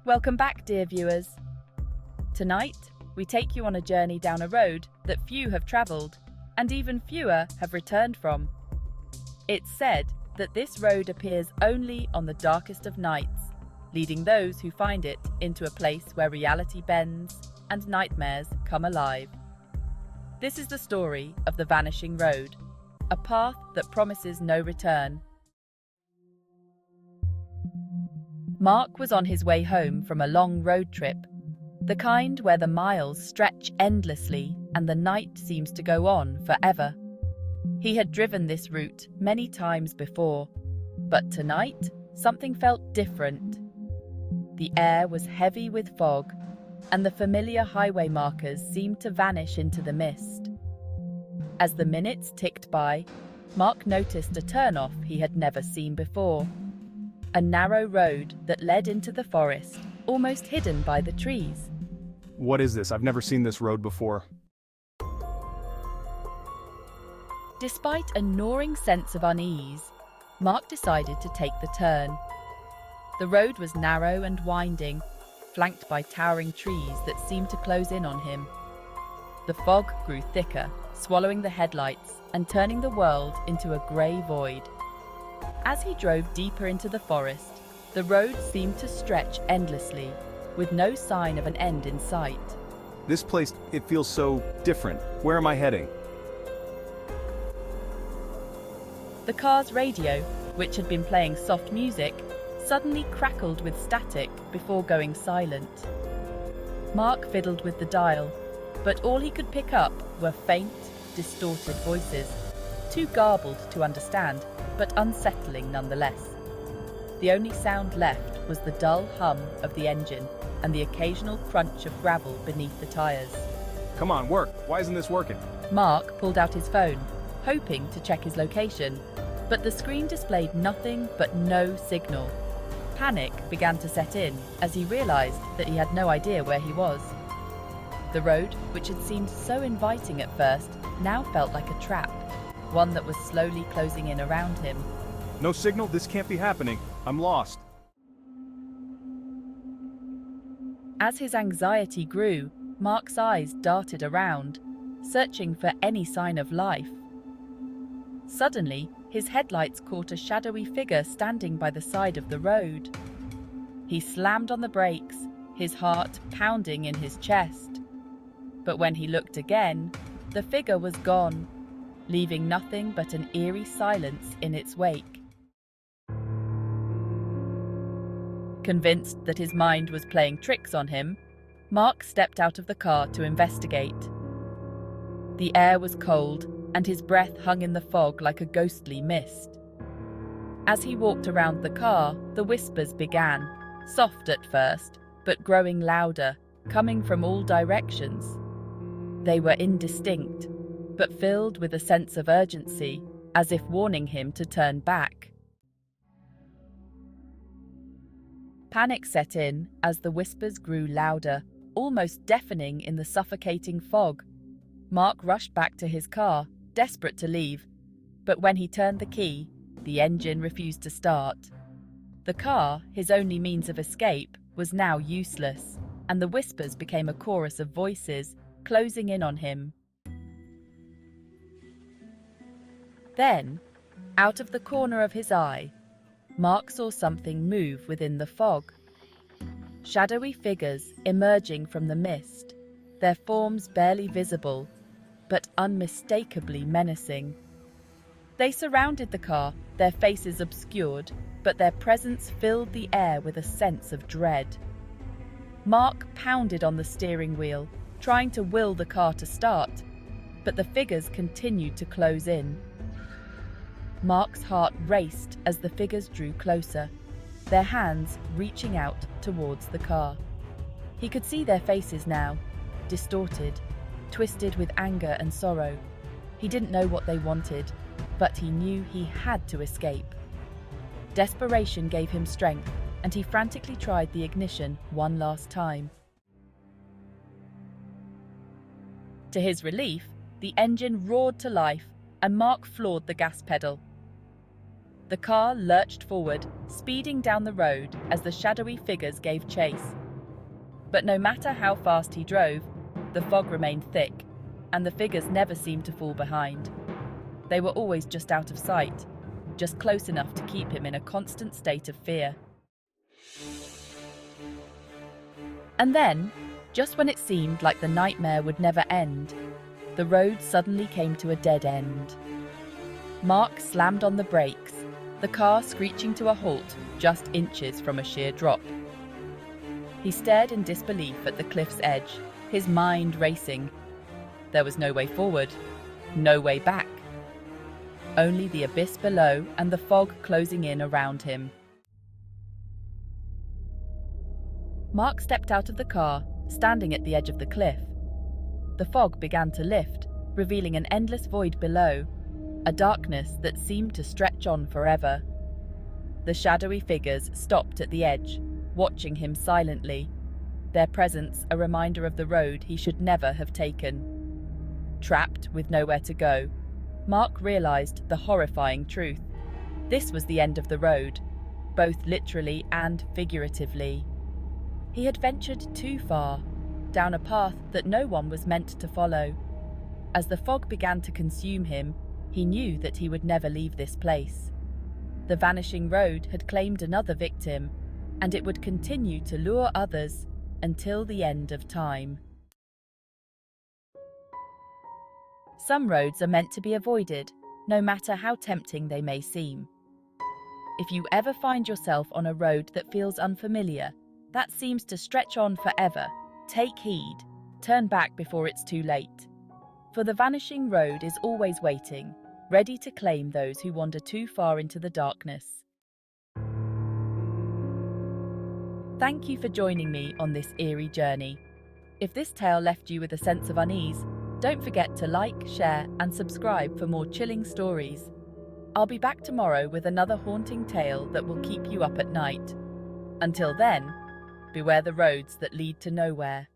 Welcome back, dear viewers. Tonight, we take you on a journey down a road that few have travelled, and even fewer have returned from. It's said that this road appears only on the darkest of nights, leading those who find it into a place where reality bends and nightmares come alive. This is the story of the Vanishing Road, a path that promises no return. Mark was on his way home from a long road trip, the kind where the miles stretch endlessly and the night seems to go on forever. He had driven this route many times before, but tonight something felt different. The air was heavy with fog, and the familiar highway markers seemed to vanish into the mist. As the minutes ticked by, Mark noticed a turnoff he had never seen before. A narrow road that led into the forest, almost hidden by the trees. What is this? I've never seen this road before. Despite a gnawing sense of unease, Mark decided to take the turn. The road was narrow and winding, flanked by towering trees that seemed to close in on him. The fog grew thicker, swallowing the headlights and turning the world into a grey void. As he drove deeper into the forest, the road seemed to stretch endlessly, with no sign of an end in sight. This place, it feels so different. Where am I heading? The car's radio, which had been playing soft music, suddenly crackled with static before going silent. Mark fiddled with the dial, but all he could pick up were faint, distorted voices, too garbled to understand, but unsettling nonetheless. The only sound left was the dull hum of the engine and the occasional crunch of gravel beneath the tires. Come on, work. Why isn't this working? Mark pulled out his phone, hoping to check his location, but the screen displayed nothing but no signal. Panic began to set in as he realized that he had no idea where he was. The road, which had seemed so inviting at first, now felt like a trap, one that was slowly closing in around him. No signal? This can't be happening. I'm lost. As his anxiety grew, Mark's eyes darted around, searching for any sign of life. Suddenly, his headlights caught a shadowy figure standing by the side of the road. He slammed on the brakes, his heart pounding in his chest. But when he looked again, the figure was gone, leaving nothing but an eerie silence in its wake. Convinced that his mind was playing tricks on him, Mark stepped out of the car to investigate. The air was cold, and his breath hung in the fog like a ghostly mist. As he walked around the car, the whispers began, soft at first, but growing louder, coming from all directions. They were indistinct, but filled with a sense of urgency, as if warning him to turn back. Panic set in as the whispers grew louder, almost deafening in the suffocating fog. Mark rushed back to his car, desperate to leave, but when he turned the key, the engine refused to start. The car, his only means of escape, was now useless, and the whispers became a chorus of voices, closing in on him. Then, out of the corner of his eye, Mark saw something move within the fog. Shadowy figures emerging from the mist, their forms barely visible, but unmistakably menacing. They surrounded the car, their faces obscured, but their presence filled the air with a sense of dread. Mark pounded on the steering wheel, trying to will the car to start, but the figures continued to close in. Mark's heart raced as the figures drew closer, their hands reaching out towards the car. He could see their faces now, distorted, twisted with anger and sorrow. He didn't know what they wanted, but he knew he had to escape. Desperation gave him strength, and he frantically tried the ignition one last time. To his relief, the engine roared to life, and Mark floored the gas pedal. The car lurched forward, speeding down the road as the shadowy figures gave chase. But no matter how fast he drove, the fog remained thick, and the figures never seemed to fall behind. They were always just out of sight, just close enough to keep him in a constant state of fear. And then, just when it seemed like the nightmare would never end, the road suddenly came to a dead end. Mark slammed on the brakes, the car screeching to a halt just inches from a sheer drop. He stared in disbelief at the cliff's edge, his mind racing. There was no way forward, no way back. Only the abyss below and the fog closing in around him. Mark stepped out of the car, standing at the edge of the cliff. The fog began to lift, revealing an endless void below, a darkness that seemed to stretch on forever. The shadowy figures stopped at the edge, watching him silently, their presence a reminder of the road he should never have taken. Trapped with nowhere to go, Mark realized the horrifying truth. This was the end of the road, both literally and figuratively. He had ventured too far, down a path that no one was meant to follow. As the fog began to consume him, he knew that he would never leave this place. The Vanishing Road had claimed another victim, and it would continue to lure others until the end of time. Some roads are meant to be avoided, no matter how tempting they may seem. If you ever find yourself on a road that feels unfamiliar, that seems to stretch on forever, take heed, turn back before it's too late. For the Vanishing Road is always waiting, ready to claim those who wander too far into the darkness. Thank you for joining me on this eerie journey. If this tale left you with a sense of unease, don't forget to like, share, and subscribe for more chilling stories. I'll be back tomorrow with another haunting tale that will keep you up at night. Until then, beware the roads that lead to nowhere.